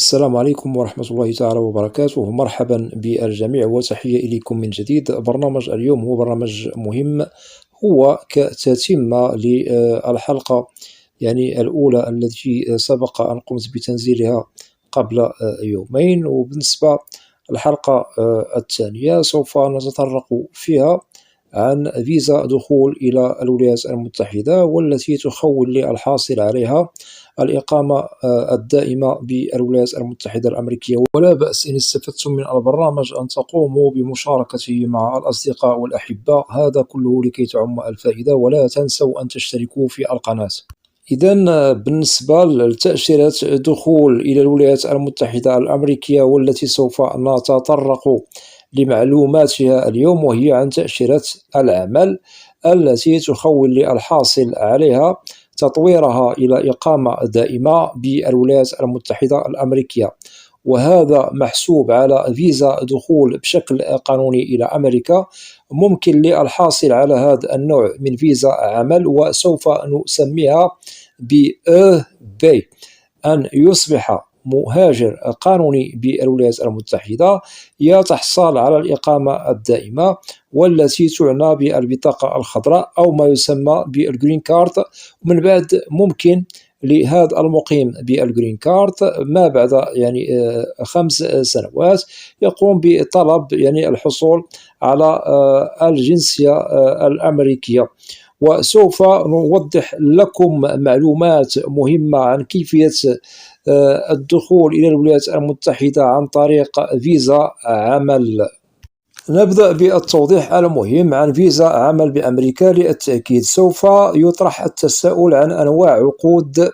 السلام عليكم ورحمة الله تعالى وبركاته. مرحبا بالجميع وتحية إليكم من جديد. برنامج اليوم هو برنامج مهم، هو كتتمة للحلقة الأولى التي سبق أن قمت بتنزيلها قبل يومين. وبالنسبة للحلقة الثانية سوف نتطرق فيها عن فيزا دخول إلى الولايات المتحدة، والتي تخول للحاصل عليها الإقامة الدائمة بالولايات المتحدة الأمريكية. ولا بأس إن استفدتم من البرنامج أن تقوموا بمشاركته مع الأصدقاء والأحباء، هذا كله لكي تعم الفائدة. ولا تنسوا أن تشتركوا في القناة. إذا بالنسبة لتأشيرة دخول إلى الولايات المتحدة الأمريكية والتي سوف نتطرق لمعلوماتها اليوم، وهي عن تأشيرة العمل التي تخول للحاصل عليها تطويرها إلى إقامة دائمة بالولايات المتحدة الأمريكية، وهذا محسوب على فيزا دخول بشكل قانوني إلى أمريكا. ممكن للحاصل على هذا النوع من فيزا عمل، وسوف نسميها بE-Bay، أن يصبح مهاجر قانوني بالولايات المتحدة يتحصل على الإقامة الدائمة، والتي تعنى بالبطاقة الخضراء أو ما يسمى بالجرين كارد. ومن بعد ممكن لهذا المقيم بالجرين كارد ما بعد 5 سنوات يقوم بطلب الحصول على الجنسية الأمريكية. وسوف نوضح لكم معلومات مهمة عن كيفية الدخول إلى الولايات المتحدة عن طريق فيزا عمل. نبدأ بالتوضيح المهم عن فيزا عمل بأمريكا. للتأكيد سوف يطرح التساؤل عن أنواع عقود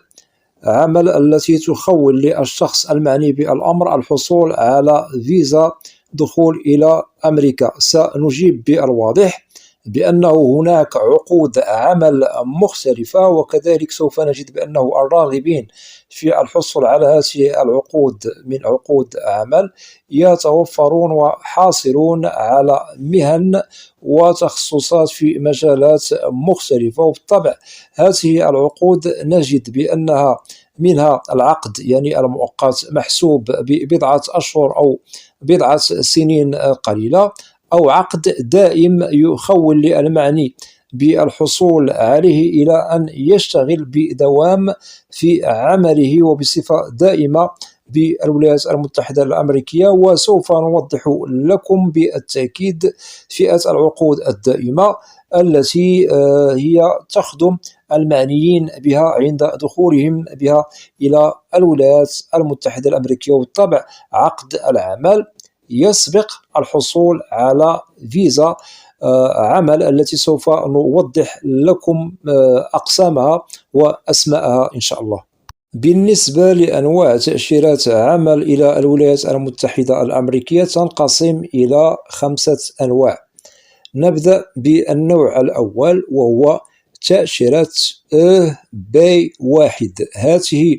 عمل التي تخول للشخص المعني بالأمر الحصول على فيزا دخول إلى أمريكا. سنجيب بالواضح بأنه هناك عقود عمل مختلفة، وكذلك سوف نجد بأنه الراغبين في الحصول على هذه العقود من عقود عمل يتوفرون وحاصلون على مهن وتخصصات في مجالات مختلفة. وبالطبع هذه العقود نجد بأنها منها العقد المؤقت محسوب ببضعة أشهر أو بضعة سنين قليلة، أو عقد دائم يخول للمعني بالحصول عليه إلى أن يشتغل بدوام في عمله وبصفة دائمة بالولايات المتحدة الأمريكية. وسوف نوضح لكم بالتأكيد فئة العقود الدائمة التي هي تخدم المعنيين بها عند دخولهم بها إلى الولايات المتحدة الأمريكية. وبالطبع عقد العمل يسبق الحصول على فيزا عمل التي سوف نوضح لكم أقسامها وأسماءها إن شاء الله. بالنسبة لأنواع تأشيرات عمل إلى الولايات المتحدة الأمريكية تنقسم إلى 5 أنواع. نبدأ بالنوع الأول، وهو تأشيرة E-Bay 1. هذه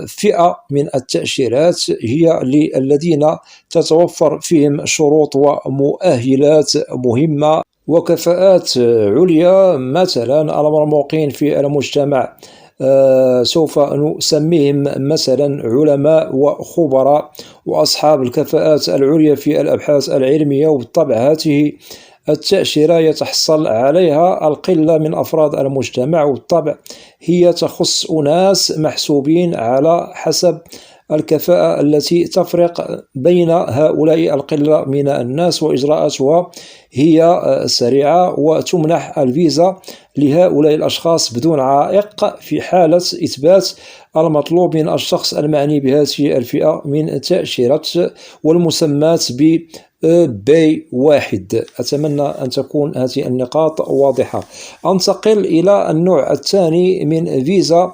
فئة من التأشيرات هي للذين تتوفر فيهم شروط ومؤهلات مهمة وكفاءات عليا، مثلا المرموقين في المجتمع سوف نسميهم مثلا علماء وخبراء وأصحاب الكفاءات العليا في الأبحاث العلمية. وبالطبع هذه التأشيرة يتحصل عليها القلة من أفراد المجتمع، وبالطبع هي تخص أناس محسوبين على حسب الكفاءة التي تفرق بين هؤلاء القلة من الناس، وإجراءاتها هي سريعة، وتمنح الفيزا لهؤلاء الأشخاص بدون عائق في حالة إثبات المطلوب من الشخص المعني بهذه الفئة من تأشيرة، والمسماة ب-Bay 1. أتمنى أن تكون هذه النقاط واضحة. أنتقل إلى النوع الثاني من فيزا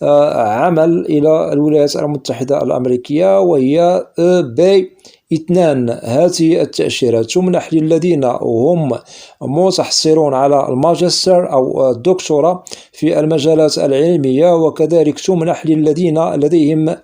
عمل إلى الولايات المتحدة الأمريكية، وهي E-Bay 2. هذه التأشيرات تمنح للذين هم متحصلون على الماجستير أو الدكتوراه في المجالات العلمية، وكذلك تمنح للذين لديهم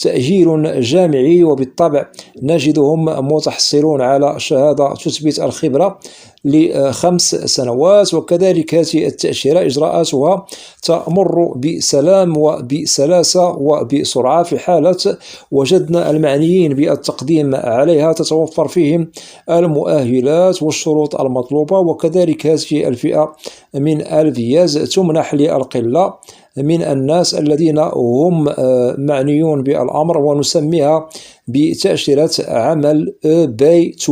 تأهيل جامعي، وبالطبع نجدهم متحصلون على شهادة تثبت الخبرة ل5 سنوات. وكذلك هذه التأشيرة إجراءاتها تمر بسلام وبسلاسة وبسرعة في حالة وجدنا المعنيين بالتقديم عليها تتوفر فيهم المؤهلات والشروط المطلوبة. وكذلك هذه الفئة من الفيز تمنح للقلة من الناس الذين هم معنيون بالأمر، ونسميها بتأشيرة عمل B2.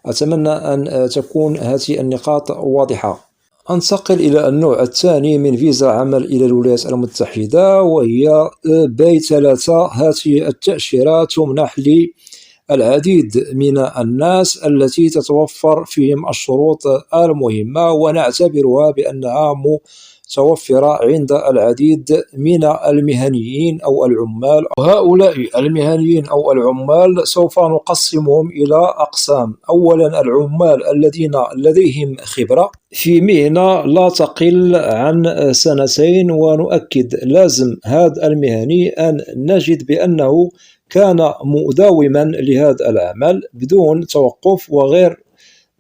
أتمنى أن تكون هذه النقاط واضحة. أنتقل إلى النوع الثاني من فيزا عمل إلى الولايات المتحدة، وهي B3. هذه التأشيرة تمنح للعديد من الناس التي تتوفر فيهم الشروط المهمة، ونعتبرها بأنها متوفرة عند العديد من المهنيين أو العمال. وهؤلاء المهنيين أو العمال سوف نقسمهم إلى أقسام. أولا، العمال الذين لديهم خبرة في مهنة لا تقل عن 2 سنين، ونؤكد لازم هذا المهني أن نجد بأنه كان مداوما لهذا العمل بدون توقف، وغير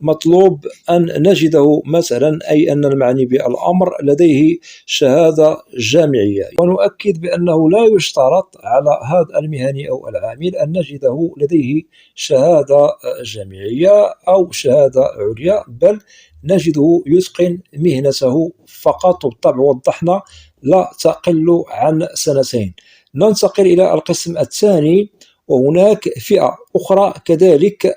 مطلوب أن نجده مثلا أي أن المعني بالأمر لديه شهادة جامعية. ونؤكد بأنه لا يشترط على هذا المهني أو العامل أن نجده لديه شهادة جامعية أو شهادة عليا، بل نجده يتقن مهنته فقط. بالطبع وضحنا لا تقل عن 2 سنين. ننتقل إلى القسم الثاني، وهناك فئة أخرى كذلك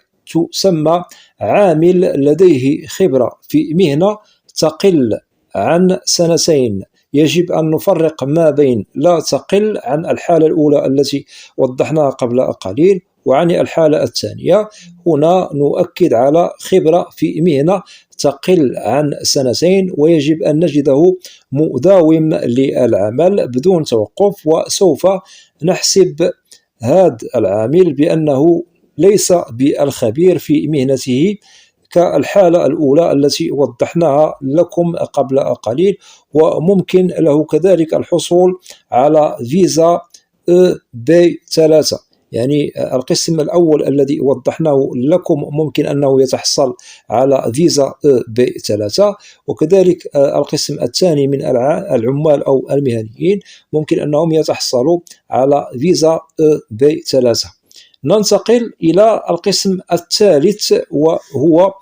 تسمى عامل لديه خبرة في مهنة تقل عن 2 سنين. يجب أن نفرق ما بين لا تقل عن الحالة الأولى التي وضحناها قبل قليل وعن الحالة الثانية. هنا نؤكد على خبرة في مهنة تقل عن 2 سنين، ويجب أن نجده مداوم للعمل بدون توقف. وسوف نحسب هذا العامل بأنه ليس بالخبير في مهنته كالحالة الأولى التي وضحناها لكم قبل قليل. وممكن له كذلك الحصول على فيزا B3. يعني القسم الأول الذي وضحناه لكم ممكن أنه يتحصل على فيزا B3، وكذلك القسم الثاني من العمال أو المهنيين ممكن أنهم يتحصلوا على فيزا B3. ننتقل إلى القسم الثالث، وهو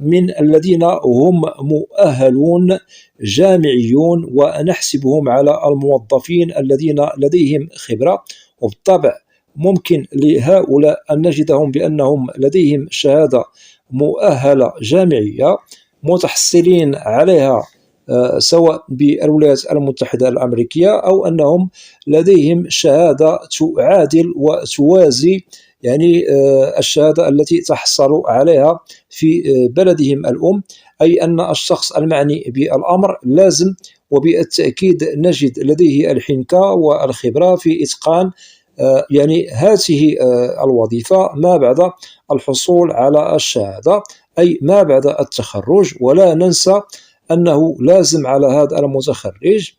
من الذين هم مؤهلون جامعيون، ونحسبهم على الموظفين الذين لديهم خبرة. وبالطبع ممكن لهؤلاء أن نجدهم بأنهم لديهم شهادة مؤهلة جامعية متحصلين عليها سواء بالولايات المتحدة الأمريكية، أو أنهم لديهم شهادة تعادل وتوازي يعني الشهادة التي تحصلوا عليها في بلدهم الأم. أي أن الشخص المعني بالأمر لازم وبالتأكيد نجد لديه الحنكة والخبرة في إتقان يعني هذه الوظيفة ما بعد الحصول على الشهادة، أي ما بعد التخرج. ولا ننسى أنه لازم على هذا المتخرج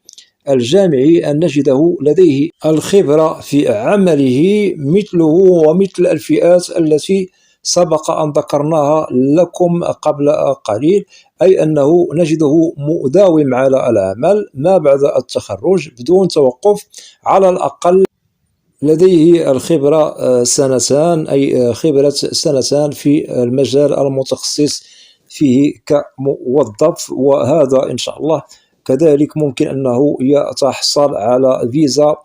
الجامعي أن نجده لديه الخبرة في عمله مثله ومثل الفئات التي سبق أن ذكرناها لكم قبل قليل، أي أنه نجده مداوم على العمل ما بعد التخرج بدون توقف، على الأقل لديه الخبرة 2 أي خبرة 2 في المجال المتخصص فيه كموظف. وهذا إن شاء الله كذلك ممكن أنه يتحصل على فيزا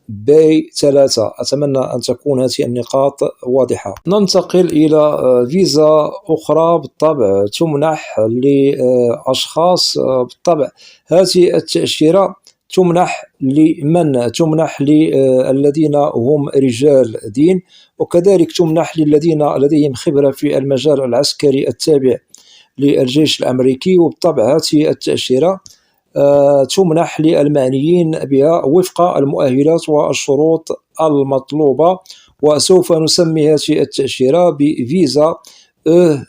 B3. أتمنى أن تكون هذه النقاط واضحة. ننتقل إلى فيزا أخرى بالطبع تمنح لأشخاص. بالطبع هذه التأشيرة تمنح لمن؟ تمنح للذين هم رجال دين، وكذلك تمنح للذين لديهم خبرة في المجال العسكري التابع للجيش الأمريكي. وبالطبع هذه التأشيرة تمنح للمعنيين بها وفق المؤهلات والشروط المطلوبة، وسوف نسمي هذه التأشيرة بفيزا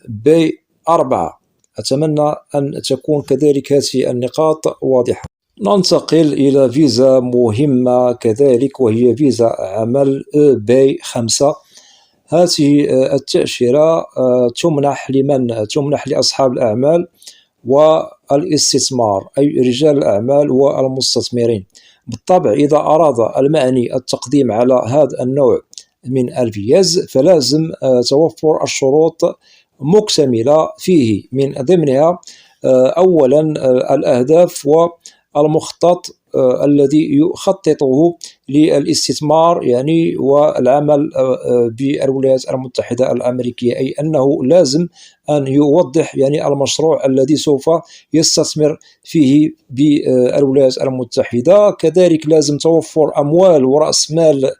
B4. أتمنى أن تكون كذلك هذه النقاط واضحة. ننتقل إلى فيزا مهمة كذلك، وهي فيزا عمل B5. هذه التأشيرة تمنح لأصحاب الأعمال والاستثمار، أي رجال الأعمال والمستثمرين. بالطبع إذا أراد المعني التقديم على هذا النوع من الفيز فلازم توفر الشروط مكتملة فيه، من ضمنها أولا الأهداف والمخطط الذي يخططه للاستثمار يعني والعمل بالولايات المتحدة الأمريكية، أي أنه لازم أن يوضح يعني المشروع الذي سوف يستثمر فيه بالولايات المتحدة. كذلك لازم توفر أموال ورأس مال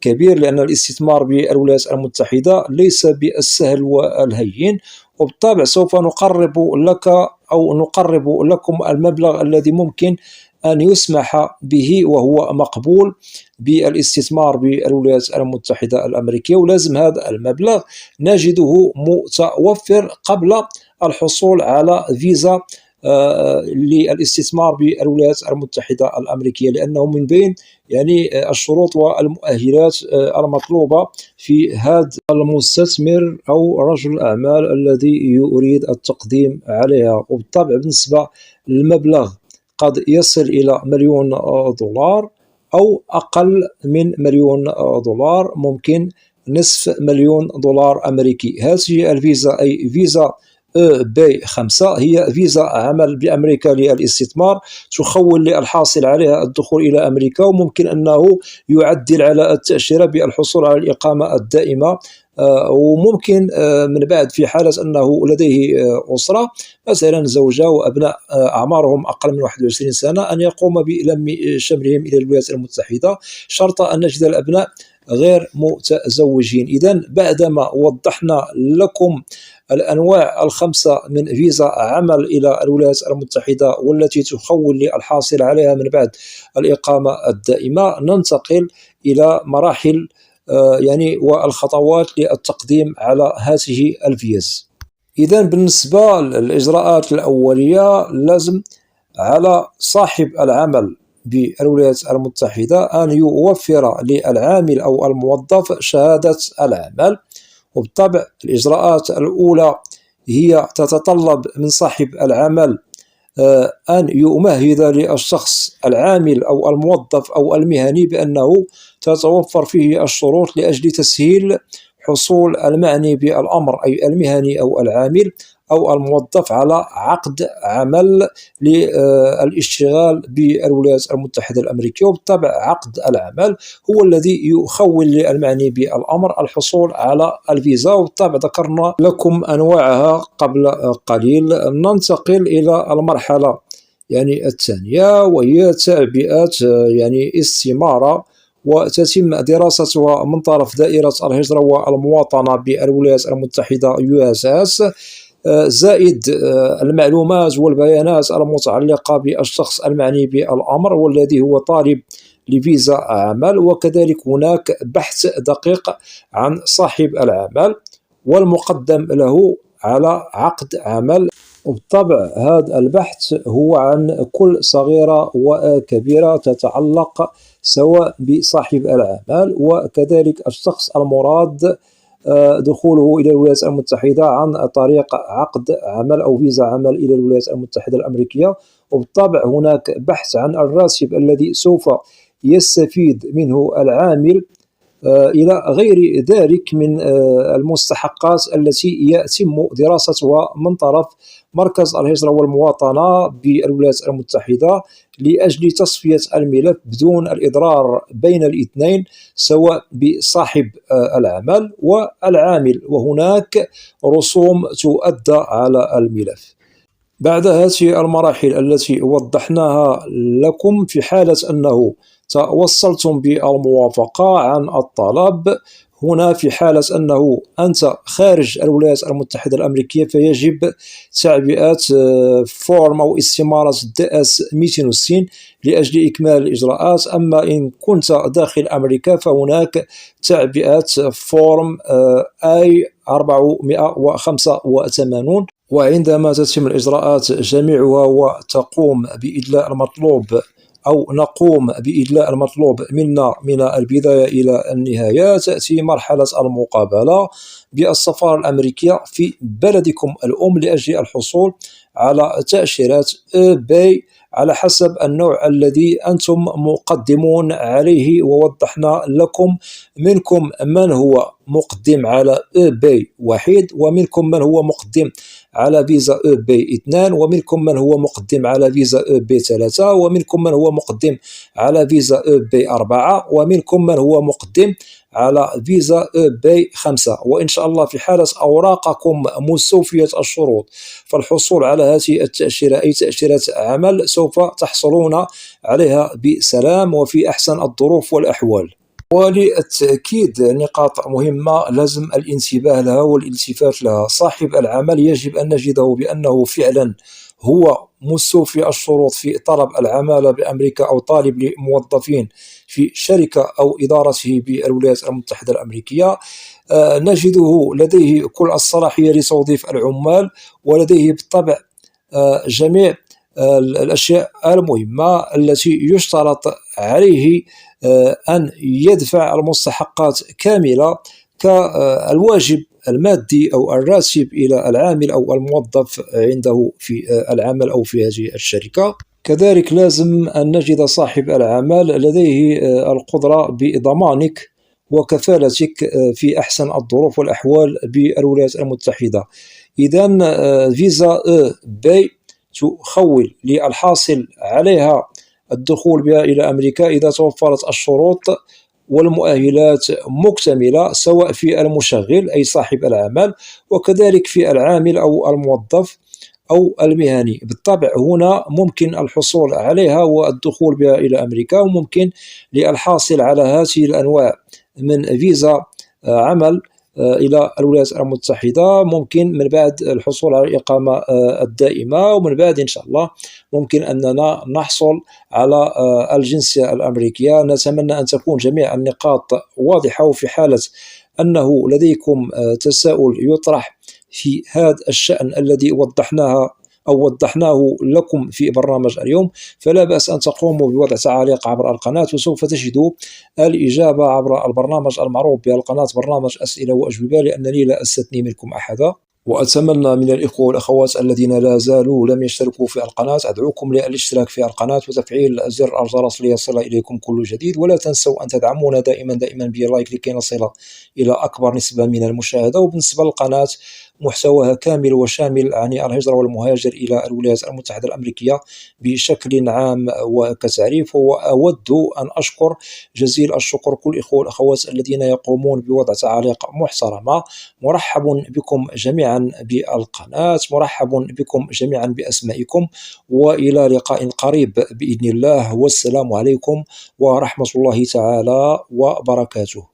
كبير، لأن الاستثمار بالولايات المتحدة ليس بالسهل والهين. وبالطبع سوف نقرب لكم المبلغ الذي ممكن أن يسمح به وهو مقبول بالاستثمار بالولايات المتحدة الأمريكية، ولازم هذا المبلغ نجده متوفر قبل الحصول على فيزا للاستثمار بالولايات المتحدة الأمريكية، لأنه من بين يعني الشروط والمؤهلات المطلوبة في هذا المستثمر أو رجل الأعمال الذي يريد التقديم عليها. وبالطبع بالنسبة للمبلغ قد يصل إلى $1,000,000 أو أقل من $1,000,000، ممكن نصف $1,000,000 أمريكي. هذه الفيزا أي فيزا B5 هي فيزا عمل بأمريكا للاستثمار، تخول للحاصل عليها الدخول إلى أمريكا، وممكن أنه يعدل على التأشيرة بالحصول على الإقامة الدائمة، وممكن من بعد في حالة أنه لديه أسرة مثلا زوجة وأبناء أعمارهم أقل من 21 سنة أن يقوم بلم شملهم إلى الولايات المتحدة، شرط أن نجد الأبناء غير متزوجين. إذن بعدما وضحنا لكم الأنواع الخمسة من فيزا عمل إلى الولايات المتحدة والتي تخول للحاصل عليها من بعد الإقامة الدائمة، ننتقل إلى مراحل يعني والخطوات للتقديم على هذه الفيز. إذن بالنسبة للإجراءات الأولية لازم على صاحب العمل بالولايات المتحدة أن يوفر للعامل أو الموظف شهادة العمل. وبالطبع الإجراءات الأولى هي تتطلب من صاحب العمل أن يمهد للشخص العامل أو الموظف أو المهني بأنه تتوفر فيه الشروط لأجل تسهيل حصول المعني بالأمر أي المهني أو العامل أو الموظف على عقد عمل للاشتغال بالولايات المتحدة الأمريكية. وبالطبع عقد العمل هو الذي يخول للمعني بالأمر الحصول على الفيزا، وبالطبع ذكرنا لكم أنواعها قبل قليل. ننتقل إلى المرحلة يعني الثانية، وهي تعبئة يعني استمارة، وتتم دراستها من طرف دائرة الهجرة والمواطنة بالولايات المتحدة USS، زائد المعلومات والبيانات المتعلقة بالشخص المعني بالأمر والذي هو طالب لفيزا عمل. وكذلك هناك بحث دقيق عن صاحب العمل والمقدم له على عقد عمل. وبالطبع هذا البحث هو عن كل صغيرة وكبيرة تتعلق سواء بصاحب العمل وكذلك الشخص المراد دخوله إلى الولايات المتحدة عن طريق عقد عمل أو فيزا عمل إلى الولايات المتحدة الأمريكية. وبالطبع هناك بحث عن الراتب الذي سوف يستفيد منه العامل إلى غير ذلك من المستحقات التي يتم دراستها من طرف مركز الهجرة والمواطنة بالولايات المتحدة لأجل تصفية الملف بدون الإضرار بين الاثنين سواء بصاحب العمل والعامل، وهناك رسوم تؤدى على الملف. بعد هذه المراحل التي وضحناها لكم، في حالة أنه توصلتم بالموافقة عن الطلب، هنا في حالة أنه أنت خارج الولايات المتحدة الأمريكية فيجب تعبئة فورم أو استمارة DS 260 لأجل إكمال الإجراءات. أما إن كنت داخل أمريكا فهناك تعبئة فورم I-485. وعندما تتم الإجراءات جميعها وتقوم بإدلاء المطلوب أو نقوم بإدلاء المطلوب منا من البداية إلى النهاية، تأتي مرحلة المقابلة بالسفارة الأمريكية في بلدكم الأم لأجل الحصول على تأشيرات باي على حسب النوع الذي أنتم مقدمون عليه. ووضحنا لكم منكم من هو مقدم على باي واحد، ومنكم من هو مقدم على فيزا باي 2، ومنكم من هو مقدم على فيزا باي 3، ومنكم من هو مقدم على فيزا باي 4، ومنكم من هو مقدم على فيزا باي 5. وإن شاء الله في حالة أوراقكم مستوفية الشروط فالحصول على هذه التأشيرة أي تأشيرة عمل سوف تحصلون عليها بسلام وفي أحسن الظروف والأحوال. وللتأكيد نقاط مهمة لازم الانتباه لها والالتفات لها. صاحب العمل يجب أن نجده بأنه فعلا هو مستوفي الشروط في طلب العمالة بأمريكا أو طالب لموظفين في شركة أو إدارته بالولايات المتحدة الأمريكية. نجده لديه كل الصلاحية لتوظيف العمال، ولديه بالطبع جميع الأشياء المهمة التي يشترط عليه أن يدفع المستحقات كاملة كالواجب المادي أو الراتب إلى العامل أو الموظف عنده في العمل أو في هذه الشركة. كذلك لازم أن نجد صاحب العمل لديه القدرة بضمانك وكفالتك في أحسن الظروف والأحوال بالولايات المتحدة. إذن فيزا باي تخول للحاصل عليها الدخول بها إلى أمريكا إذا توفرت الشروط والمؤهلات مكتملة، سواء في المشغل أي صاحب العمل وكذلك في العامل أو الموظف أو المهني. بالطبع هنا ممكن الحصول عليها والدخول بها إلى أمريكا، وممكن للحاصل على هذه الأنواع من فيزا عمل إلى الولايات المتحدة ممكن من بعد الحصول على الإقامة الدائمة، ومن بعد إن شاء الله ممكن أننا نحصل على الجنسية الأمريكية. نتمنى أن تكون جميع النقاط واضحة، وفي حالة أنه لديكم تساؤل يطرح في هذا الشأن الذي وضحناه لكم في برنامج اليوم، فلا بأس أن تقوموا بوضع تعاليق عبر القناة، وسوف تجدوا الإجابة عبر البرنامج المعروف بالقناة برنامج أسئلة وأجوبة، لأنني لا أستثني منكم أحدا. وأتمنى من الإخوة والأخوات الذين لا زالوا لم يشتركوا في القناة أدعوكم للاشتراك في القناة وتفعيل زر الجرس ليصل إليكم كل جديد، ولا تنسوا أن تدعمونا دائما بلايك لكي نصل إلى أكبر نسبة من المشاهدة. وبالنسبة للقناة محتواها كامل وشامل عن الهجرة والمهاجر إلى الولايات المتحدة الأمريكية بشكل عام وكتعريف. وأود أن أشكر جزيل الشكر كل الإخوة والأخوات الذين يقومون بوضع تعاليق محترمة. مرحب بكم جميعا بالقناة، مرحب بكم جميعا بأسمائكم، وإلى لقاء قريب بإذن الله، والسلام عليكم ورحمة الله تعالى وبركاته.